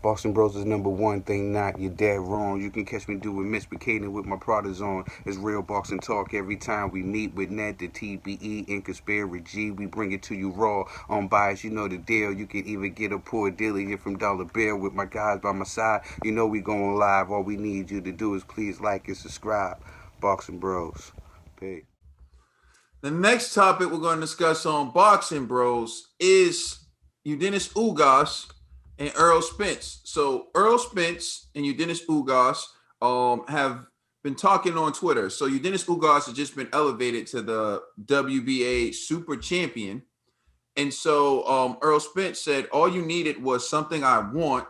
Boston Bros is number one thing not, you're dead wrong. You can catch me doing misbehaving with my products on. It's real boxing talk every time we meet with Ned, the TBE, and Conspiracy G. We bring it to you raw, unbiased, you know the deal. You can even get a poor dealer here from Dollar Bill with my guys by my side. You know we going live. All we need you to do is please like and subscribe. Boxing Bros. Peace. The next topic we're going to discuss on Boxing Bros is Yordenis Ugas and Errol Spence. So Errol Spence and Yordenis Ugas have been talking on Twitter. So Yordenis Ugas has just been elevated to the WBA Super Champion. And so Errol Spence said, all you needed was something I want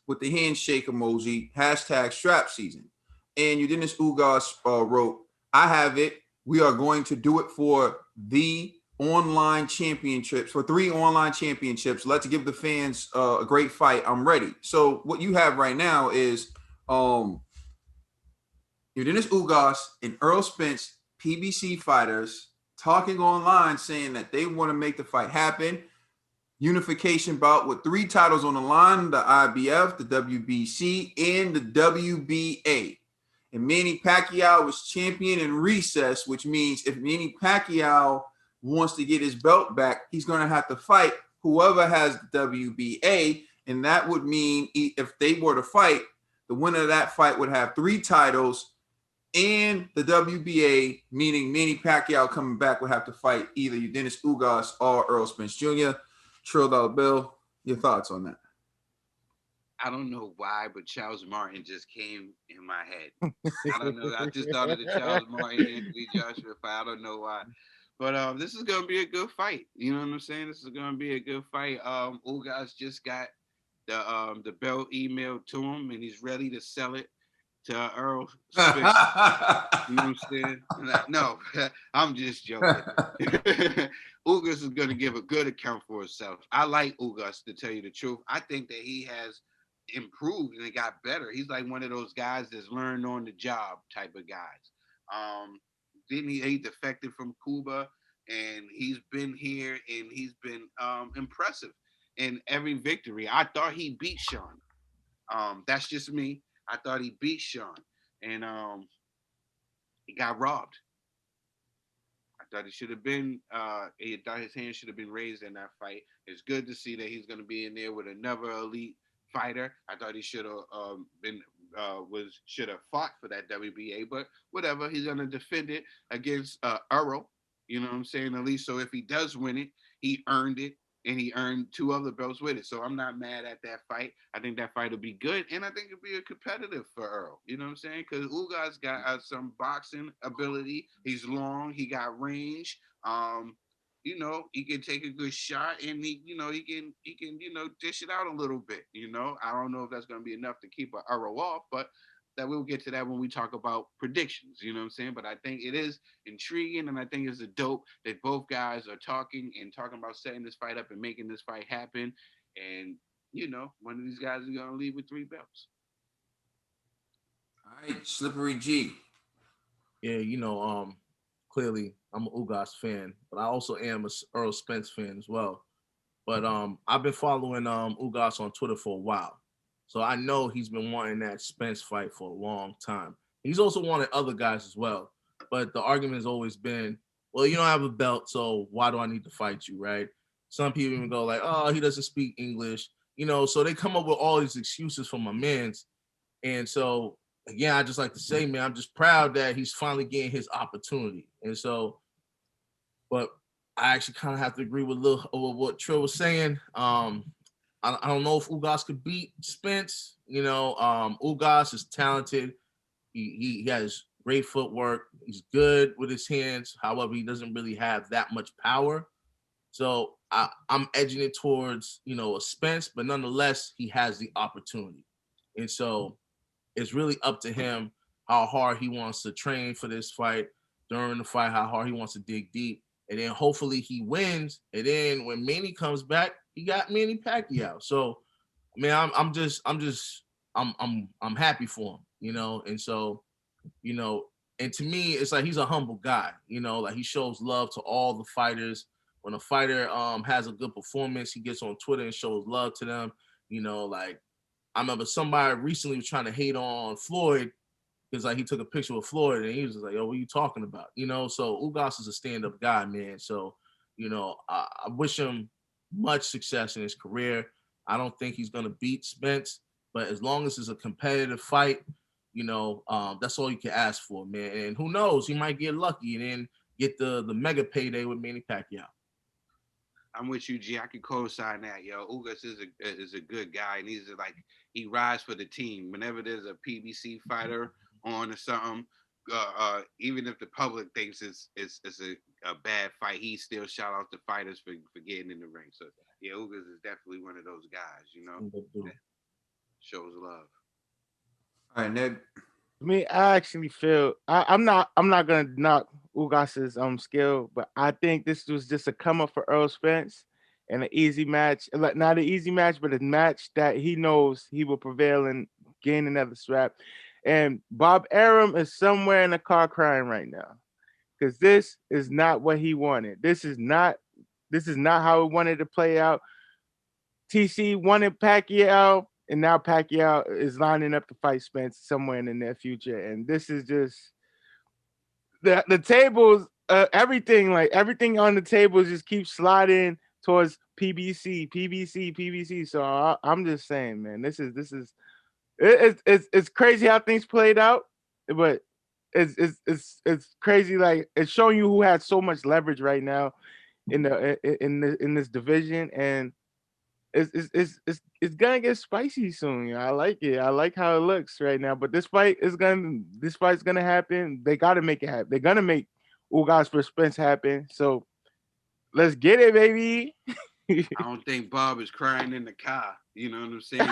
with the handshake emoji, hashtag strap season. And Yordenis Ugas wrote, I have it. We are going to do it for the online championships, for 3 online championships. Let's give the fans a great fight. I'm ready. So what you have right now is Yordenis Ugas and Errol Spence, PBC fighters, talking online saying that they want to make the fight happen. Unification bout with 3 titles on the line: the IBF, the WBC, and the WBA. And Manny Pacquiao was champion in recess, which means if Manny Pacquiao wants to get his belt back, he's going to have to fight whoever has the WBA. And that would mean if they were to fight, the winner of that fight would have 3 titles and the WBA, meaning Manny Pacquiao coming back would have to fight either Yordenis Ugas or Errol Spence Jr. Trill Dollar Bill, your thoughts on that? I don't know why, but Charles Martin just came in my head. I don't know. I just thought of the Charles Martin Anthony Joshua fight. I don't know why. But this is gonna be a good fight. You know what I'm saying? This is gonna be a good fight. Ugas just got the belt emailed to him, and he's ready to sell it to Earl Spence. You know what I'm saying? No, I'm just joking. Ugas is going to give a good account for himself. I like Ugas, to tell you the truth. I think that he has improved and it got better. He's like one of those guys that's learned on the job type of guys. Didn't he defected from Cuba, and he's been here and he's been impressive in every victory. I thought he beat Sean. That's just me. I thought he beat Sean, and he got robbed. I thought he should have been. He thought his hand should have been raised in that fight. It's good to see that he's going to be in there with another elite fighter. I thought he should have been should have fought for that WBA, but whatever. He's going to defend it against Errol. You know what I'm saying? At least so if he does win it, he earned it, and he earned 2 other belts with it. So I'm not mad at that fight. I think that fight will be good, and I think it'll be a competitive for Earl. You know what I'm saying? Because Ugas got some boxing ability. He's long. He got range. He can take a good shot, and he can dish it out a little bit. I don't know if that's going to be enough to keep Earl off, but that we'll get to that when we talk about predictions. You know what I'm saying? But I think it is intriguing, and I think it's a dope that both guys are talking about setting this fight up and making this fight happen. And one of these guys is gonna leave with 3 belts. All right, Slippery G. Yeah, clearly I'm an Ugas fan, but I also am a Earl Spence fan as well. But I've been following Ugas on Twitter for a while. So I know he's been wanting that Spence fight for a long time. He's also wanted other guys as well. But the argument has always been, well, you don't have a belt, so why do I need to fight you, right? Some people even go like, oh, he doesn't speak English. So they come up with all these excuses for my mans. And so, again, I just like to say, man, I'm just proud that he's finally getting his opportunity. And so, but I actually kind of have to agree with what Trill was saying. I don't know if Ugas could beat Spence. Ugas is talented. He has great footwork. He's good with his hands. However, he doesn't really have that much power. So I'm edging it towards, a Spence, but nonetheless, he has the opportunity. And so it's really up to him how hard he wants to train for this fight, during the fight, how hard he wants to dig deep. And then hopefully he wins. And then when Manny comes back, he got Manny Pacquiao. So, man, I'm happy for him, And so, and to me, it's like he's a humble guy, like he shows love to all the fighters. When a fighter has a good performance, he gets on Twitter and shows love to them, like I remember somebody recently was trying to hate on Floyd because like he took a picture with Floyd and he was just like, "Yo, what are you talking about?" You know, so Ugas is a stand-up guy, man. So, you know, I wish him much success in his career. I don't think he's gonna beat Spence, but as long as it's a competitive fight, you know, that's all you can ask for, man. And who knows, he might get lucky and then get the mega payday with Manny Pacquiao. I'm with you, G. I can co-sign that, yo. Ugas is a good guy, and he's like he rides for the team. Whenever there's a PBC fighter on or something, even if the public thinks it's a bad fight, he still shout out the fighters for getting in the ring. So yeah, Ugas is definitely one of those guys, you know, that shows love. All right, Ned. I mean, I actually feel I'm not gonna knock Ugas's skill, but I think this was just a come up for Errol Spence and an easy match. Like not an easy match, but a match that he knows he will prevail and gain another strap. And Bob Arum is somewhere in the car crying right now because this is not what he wanted. This is not how he wanted to play out. TC wanted Pacquiao, and now Pacquiao is lining up to fight Spence somewhere in the near future. And this is just the tables, everything on the tables just keeps sliding towards PBC. So I'm just saying, man, this is it's crazy how things played out, but it's crazy. Like it's showing you who has so much leverage right now in this division, and it's gonna get spicy soon. I like it. I like how it looks right now. But this fight's gonna happen. They gotta make it happen. They're gonna make Ugas for Spence happen. So let's get it, baby. I don't think Bob is crying in the car. You know what I'm saying?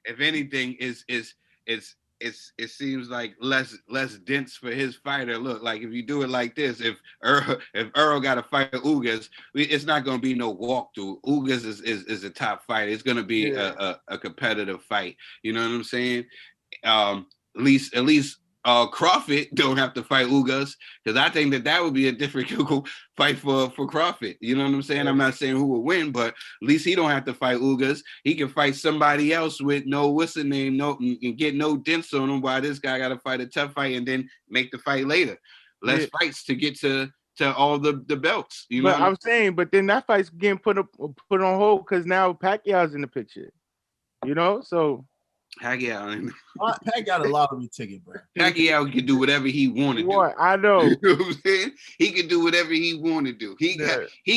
If anything, it seems like less dense for his fighter. Look, like if you do it like this, if Errol got to fight Ugas, it's not going to be no walkthrough. Ugas is a top fighter. It's going to be a competitive fight. You know what I'm saying? At least Crawford don't have to fight Ugas, because I think that would be a difficult fight for Crawford. You know what I'm saying? I'm not saying who will win, but at least he don't have to fight Ugas. He can fight somebody else with no and get no dents on him, while this guy got to fight a tough fight and then make the fight later. Less fights to get to all the belts. You know but I'm saying, but then that fight's getting put on hold because now Pacquiao's in the picture. You know, so. Pacquiao got a lottery ticket, bro. Pacquiao can do whatever he want to do. I know. You know what I'm saying? He can do whatever he want to do. He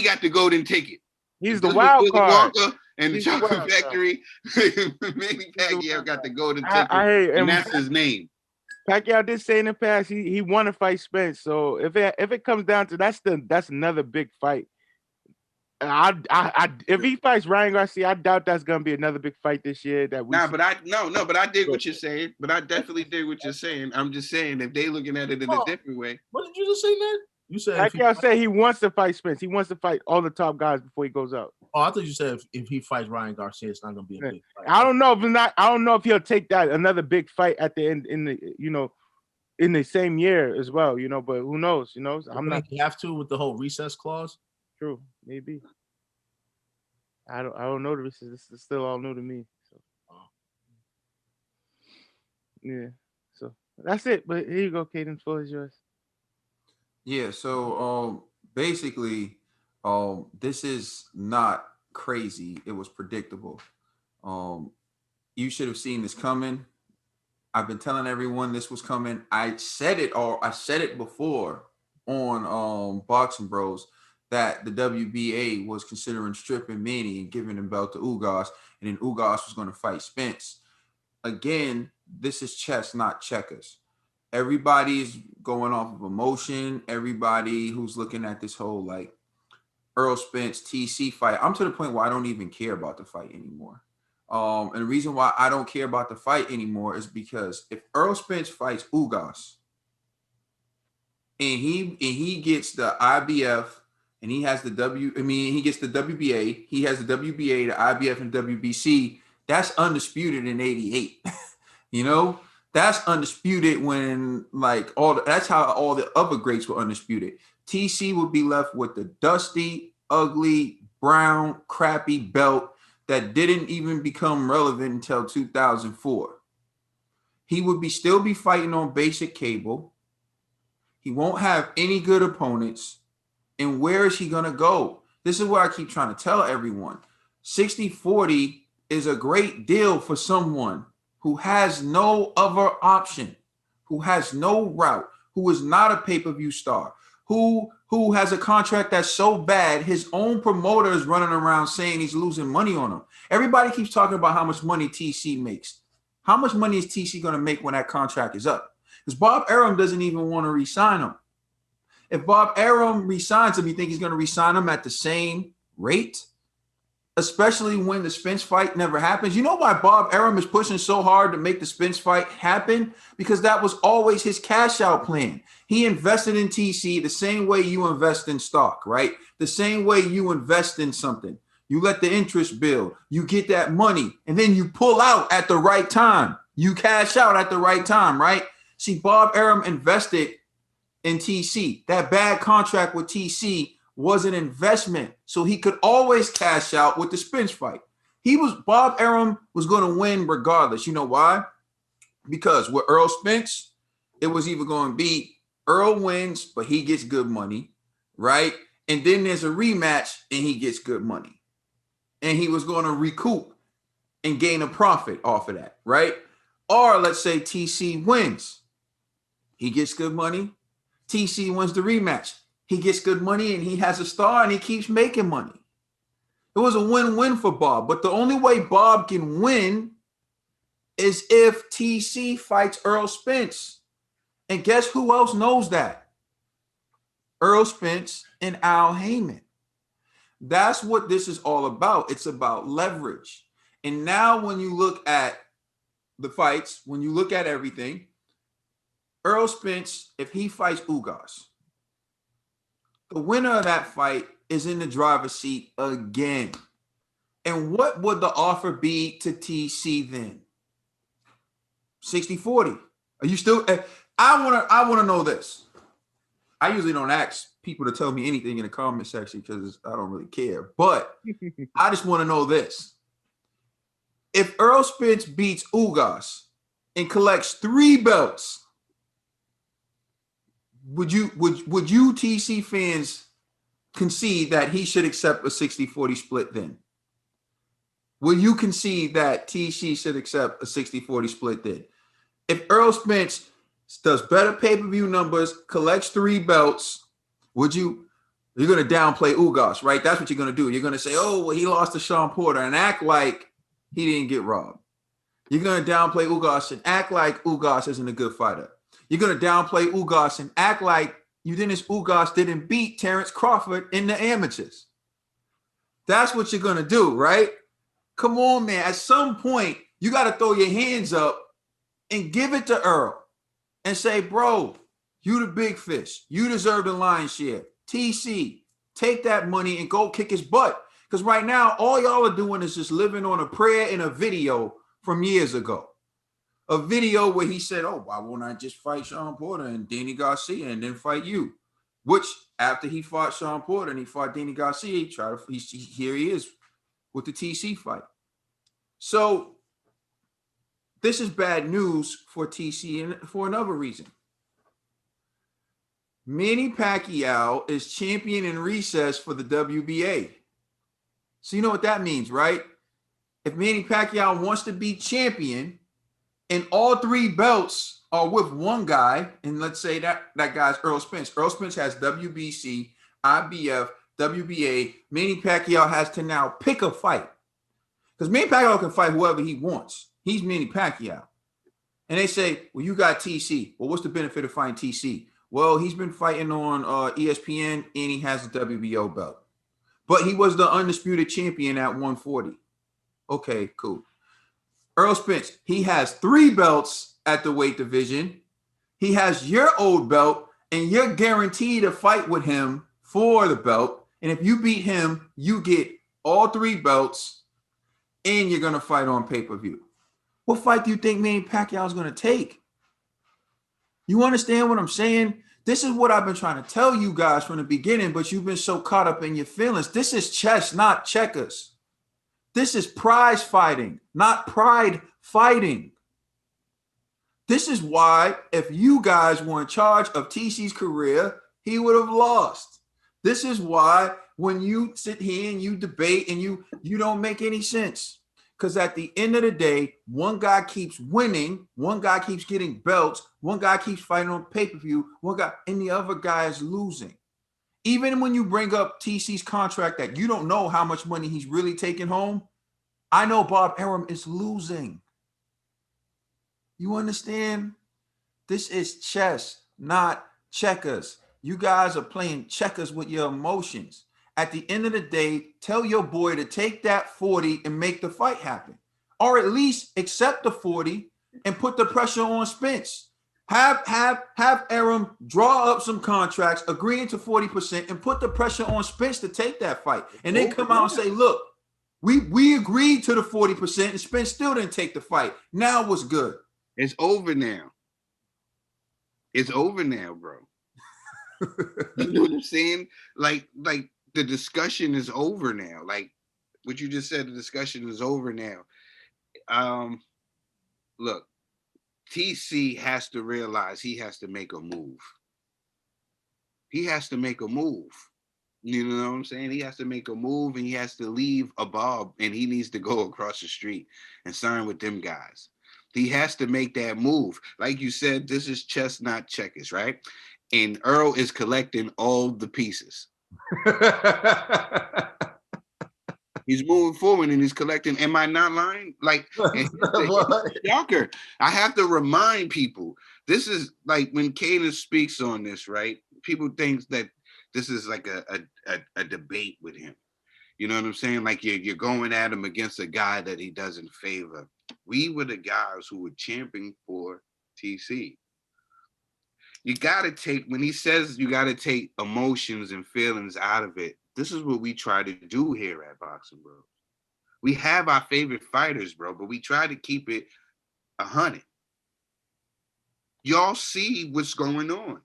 got the golden ticket. He's the wild card. Wonka and the Chocolate Factory. Maybe Pacquiao got the golden ticket, and that's his name. Pacquiao did say in the past he want to fight Spence. So if it comes down to that's another big fight. If he fights Ryan Garcia, I doubt that's gonna be another big fight this year. But I dig what you're saying. But I definitely dig what you're saying. I'm just saying if they looking at it in a different way. What did you just say, man? You said Pacquiao said he wants to fight Spence. He wants to fight all the top guys before he goes out. Oh, I thought you said if he fights Ryan Garcia, it's not gonna be a big fight. I don't know if he'll take that another big fight at the end in the same year as well. You know, but who knows? You know, I'm not. You have to with the whole recess clause. True, maybe. I don't know the recess. This is still all new to me. So. Yeah. So that's it. But here you go, Caden. The floor is yours. Yeah. So basically, this is not crazy. It was predictable. You should have seen this coming. I've been telling everyone this was coming. I said it before on Boxing Bros that the WBA was considering stripping Manny and giving the belt to Ugas, and then Ugas was going to fight Spence. Again, this is chess, not checkers. Everybody's going off of emotion. Everybody who's looking at this whole like Errol Spence TC fight, I'm to the point where I don't even care about the fight anymore. And the reason why I don't care about the fight anymore is because if Errol Spence fights Ugas and he gets the IBF and he has he gets the WBA, he has the WBA, the IBF, and WBC, that's undisputed in 88. You know, that's undisputed when like that's how all the other greats were undisputed. TC would be left with the dusty, ugly, brown, crappy belt that didn't even become relevant until 2004. He would still be fighting on basic cable. He won't have any good opponents. And where is he going to go? This is what I keep trying to tell everyone. 60-40 is a great deal for someone who has no other option, who has no route, who is not a pay-per-view star, who has a contract that's so bad, his own promoter is running around saying he's losing money on him. Everybody keeps talking about how much money TC makes. How much money is TC going to make when that contract is up? Because Bob Arum doesn't even want to re-sign him. If Bob Arum re-signs him, you think he's going to re-sign him at the same rate? Especially when the Spence fight never happens. You know why Bob Arum is pushing so hard to make the Spence fight happen? Because that was always his cash out plan. He invested in TC the same way you invest in stock, right? The same way you invest in something. You let the interest build, you get that money, and then you pull out at the right time. You cash out at the right time, right? See, Bob Arum invested in TC. That bad contract with TC was an investment, so he could always cash out with the Spence fight. Bob Arum was going to win regardless. You know why? Because with Errol Spence, it was either going to be Earl wins, but he gets good money, right? And then there's a rematch, and he gets good money. And he was going to recoup and gain a profit off of that, right? Or let's say TC wins. He gets good money. TC wins the rematch. He gets good money, and he has a star, and he keeps making money. It was a win-win for Bob. But the only way Bob can win is if TC fights Errol Spence. And guess who else knows that? Errol Spence and Al Heyman. That's what this is all about. It's about leverage. And now when you look at the fights, when you look at everything, Errol Spence, if he fights Ugas, the winner of that fight is in the driver's seat again. And what would the offer be to TC then? 60-40. Are you still? I want to know this. I usually don't ask people to tell me anything in the comment section because I don't really care. But I just want to know this. If Errol Spence beats Ugas and collects 3 belts, would you TC fans concede that he should accept a 60-40 split then? Will you concede that TC should accept a 60-40 split then? If Errol Spence does better pay-per-view numbers, collects 3 belts, you're going to downplay Ugas, right? That's what you're going to do. You're going to say, oh, well, he lost to Sean Porter and act like he didn't get robbed. You're going to downplay Ugas and act like Ugas isn't a good fighter. You're going to downplay Ugas and act like Yordenis Ugas didn't beat Terrence Crawford in the amateurs. That's what you're going to do, right? Come on, man. At some point, you got to throw your hands up and give it to Earl and say, bro, you the big fish. You deserve the lion's share. TC, take that money and go kick his butt. Because right now, all y'all are doing is just living on a prayer in a video from years ago. A video where he said, oh, why won't I just fight Sean Porter and Danny Garcia and then fight you? Which, after he fought Sean Porter and he fought Danny Garcia, here he is with the TC fight. So this is bad news for TC and for another reason. Manny Pacquiao is champion in recess for the WBA. So you know what that means, right? If Manny Pacquiao wants to be champion and all 3 belts are with one guy, and let's say that guy's Errol Spence. Errol Spence has WBC, IBF, WBA. Manny Pacquiao has to now pick a fight. Because Manny Pacquiao can fight whoever he wants. He's Manny Pacquiao. And they say, well, you got TC. Well, what's the benefit of fighting TC? Well, he's been fighting on ESPN, and he has the WBO belt. But he was the undisputed champion at 140. Okay, cool. Errol Spence, he has 3 belts at the weight division. He has your old belt, and you're guaranteed to fight with him for the belt. And if you beat him, you get all 3 belts, and you're going to fight on pay-per-view. What fight do you think Manny Pacquiao is going to take? You understand what I'm saying? This is what I've been trying to tell you guys from the beginning, but you've been so caught up in your feelings. This is chess, not checkers. This is prize fighting, not pride fighting. This is why if you guys were in charge of TC's career, he would have lost. This is why when you sit here and you debate and you don't make any sense. Because at the end of the day, one guy keeps winning, one guy keeps getting belts, one guy keeps fighting on pay-per-view, one guy, and the other guy is losing. Even when you bring up TC's contract that you don't know how much money he's really taking home, I know Bob Arum is losing. You understand? This is chess, not checkers. You guys are playing checkers with your emotions. At the end of the day, tell your boy to take that 40 and make the fight happen. Or at least accept the 40 and put the pressure on Spence. Have Arum draw up some contracts, agreeing to 40%, and put the pressure on Spence to take that fight. And then come out and say, look, we agreed to the 40% and Spence still didn't take the fight. Now what's good? It's over now. It's over now, bro. You know what I'm saying? Like the discussion is over now. Like what you just said, the discussion is over now. Look, TC has to realize he has to make a move. He has to make a move. You know what I'm saying? He has to make a move and he has to leave a Bob and he needs to go across the street and sign with them guys. He has to make that move. Like you said, this is chess, not checkers, right? And Earl is collecting all the pieces. He's moving forward and he's collecting. Am I not lying? Like, shocker. I have to remind people. This is like when Kanan speaks on this, right? People think that this is like a debate with him. You know what I'm saying? Like you're going at him against a guy that he doesn't favor. We were the guys who were championing for TC. You got to take, when he says you got to take emotions and feelings out of it, this is what we try to do here at Boxing Bros. We have our favorite fighters, bro, but we try to keep it 100. Y'all see what's going on.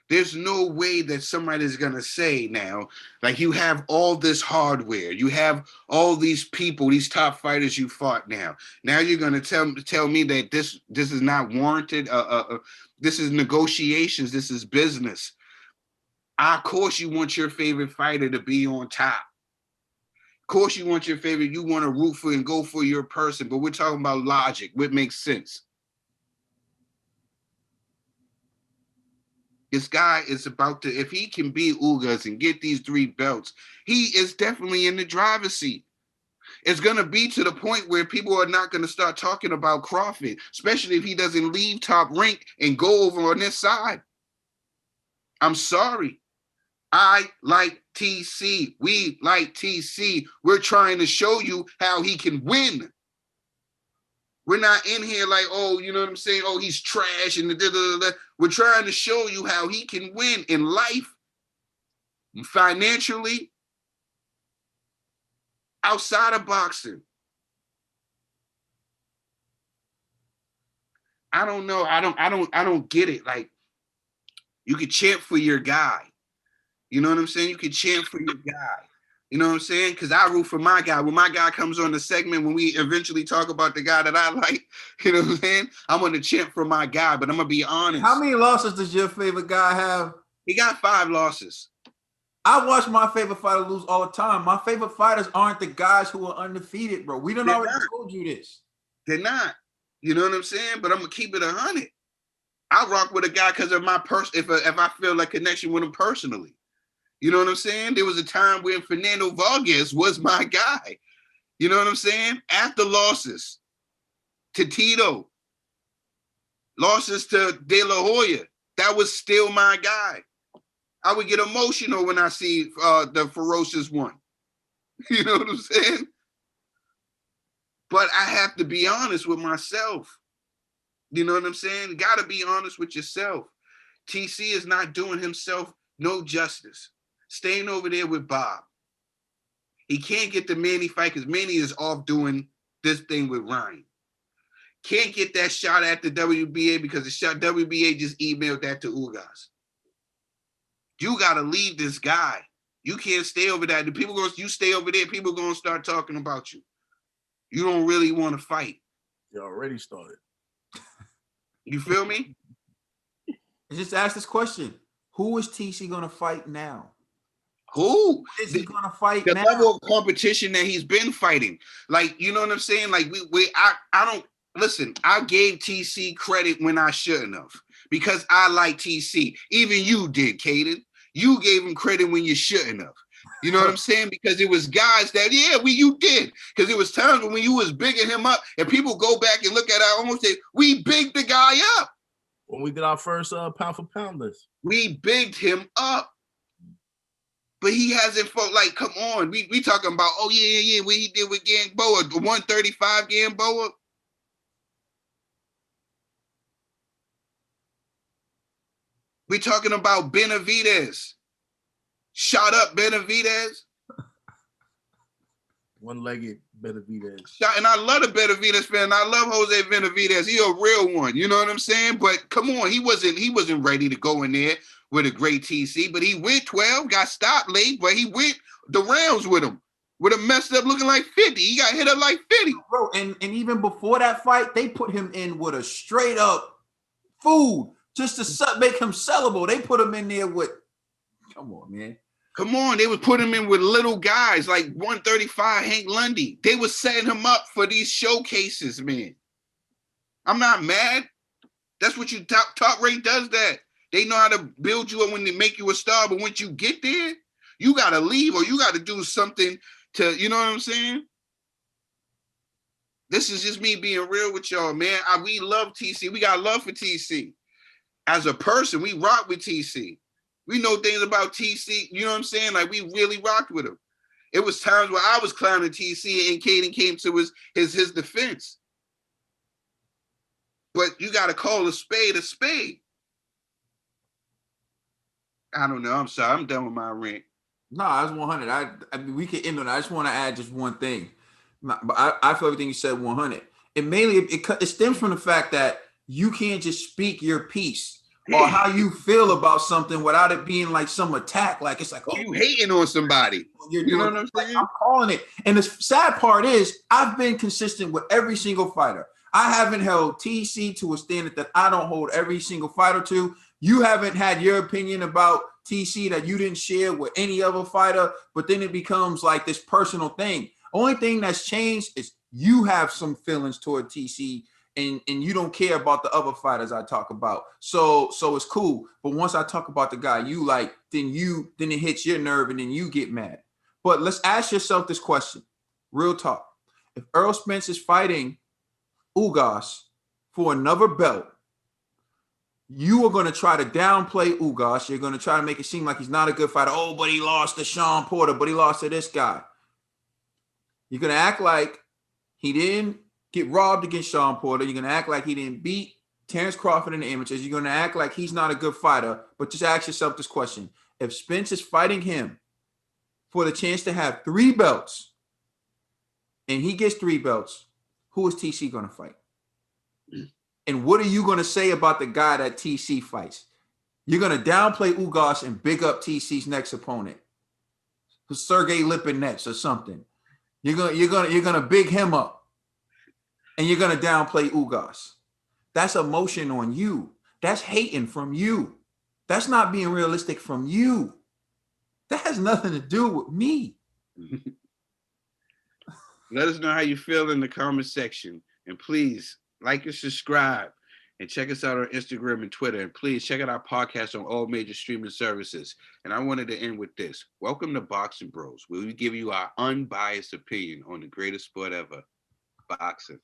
There's no way that somebody's going to say now, like you have all this hardware, you have all these people, these top fighters you fought now. Now you're going to tell me that this is not warranted. This is negotiations. This is business. Of course you want your favorite fighter to be on top. Of course you want your favorite, you want to root for and go for your person, but we're talking about logic, what makes sense. This guy is about to, if he can beat Ugas and get these 3 belts, he is definitely in the driver's seat. It's going to be to the point where people are not going to start talking about Crawford, especially if he doesn't leave Top Rank and go over on this side. I'm sorry. I like TC. We like TC. We're trying to show you how he can win. We're not in here like, oh, you know what I'm saying? Oh, he's trash and da-da-da-da. We're trying to show you how he can win in life, financially, outside of boxing. I don't know. I don't get it. Like, you could chant for your guy. You know what I'm saying? You could chant for your guy. You know what I'm saying? Because I root for my guy. When my guy comes on the segment, when we eventually talk about the guy that I like, you know what I'm saying? I'm going to chant for my guy, but I'm going to be honest. How many losses does your favorite guy have? He got 5 losses. I watch my favorite fighter lose all the time. My favorite fighters aren't the guys who are undefeated, bro. We done already told you this. They're not. You know what I'm saying? But I'm going to keep it 100. I rock with a guy because of my if I feel like connection with him personally. You know what I'm saying? There was a time when Fernando Vargas was my guy. You know what I'm saying? After losses to Tito, losses to De La Hoya, that was still my guy. I would get emotional when I see the Ferocious one. You know what I'm saying? But I have to be honest with myself. You know what I'm saying? Got to be honest with yourself. TC is not doing himself no justice. Staying over there with Bob. He can't get the Manny fight because Manny is off doing this thing with Ryan. Can't get that shot at the WBA because the WBA just emailed that to Ugas. You got to leave this guy. You can't stay over that. You stay over there, people gonna start talking about you. You don't really want to fight. You already started. You feel me? Just ask this question: who is TC gonna fight now? Who is he gonna fight the now? level of competition that he's been fighting? Like, you know what I'm saying? Like I don't listen. I gave TC credit when I shouldn't have because I like TC. Even you did, Caden. You gave him credit when you shouldn't have. You know what I'm saying? Because it was guys that you did. Because it was times when you was bigging him up, and people go back and look at our own say we bigged the guy up. When we did our first pound for pound list, we bigged him up. But he hasn't fought. Like, come on. We talking about, what he did with Gamboa, the 135 Gamboa. We talking about Benavidez. Shot up Benavidez. One-legged Benavidez. And I love the Benavidez fan. I love Jose Benavidez. He a real one. You know what I'm saying? But come on, he wasn't ready to go in there with a great TC. But he went 12, got stopped late, but he went the rounds with him. With him messed up looking like 50. He got hit up like 50. Bro, and even before that fight, they put him in with a straight up food just to make him sellable. They put him in there with, come on, man. Come on, they would put him in with little guys like 135 Hank Lundy. They were setting him up for these showcases, man. I'm not mad. That's what Top Rank does that. They know how to build you up when they make you a star, but once you get there, you got to leave or you got to do something to, you know what I'm saying? This is just me being real with y'all, man. We love TC. We got love for TC. As a person, we rock with TC. We know things about TC, you know what I'm saying? Like, we really rocked with him. It was times where I was clowning TC and Caden came to his defense. But you got to call a spade a spade. I don't know. I'm sorry. I'm done with my rant. No, I was 100. I mean, we can end on it. I just want to add just one thing. But I feel everything you said 100. And mainly, it stems from the fact that you can't just speak your piece or how you feel about something without it being like some attack. Like, it's like, oh, you hating on somebody. You know what I'm saying? I'm calling it. And the sad part is I've been consistent with every single fighter. I haven't held TC to a standard that I don't hold every single fighter to. You haven't had your opinion about TC that you didn't share with any other fighter, but then it becomes like this personal thing. Only thing that's changed is you have some feelings toward TC and you don't care about the other fighters I talk about. So it's cool. But once I talk about the guy you like, then it hits your nerve and then you get mad. But let's ask yourself this question. Real talk. If Errol Spence is fighting Ugas for another belt, you are going to try to downplay Ugas. You're going to try to make it seem like he's not a good fighter. Oh, but he lost to Sean Porter, but he lost to this guy. You're going to act like he didn't get robbed against Sean Porter. You're going to act like he didn't beat Terrence Crawford in the amateurs. You're going to act like he's not a good fighter. But just ask yourself this question. If Spence is fighting him for the chance to have 3 belts and he gets 3 belts, who is TC going to fight? And what are you going to say about the guy that TC fights? You're going to downplay Ugas and big up TC's next opponent, Sergey Lipinets or something. You're going to big him up, and you're going to downplay Ugas. That's emotion on you. That's hating from you. That's not being realistic from you. That has nothing to do with me. Let us know how you feel in the comment section, and please like and subscribe, and check us out on Instagram and Twitter. And please check out our podcast on all major streaming services. And I wanted to end with this. Welcome to Boxing Bros, where we give you our unbiased opinion on the greatest sport ever, boxing.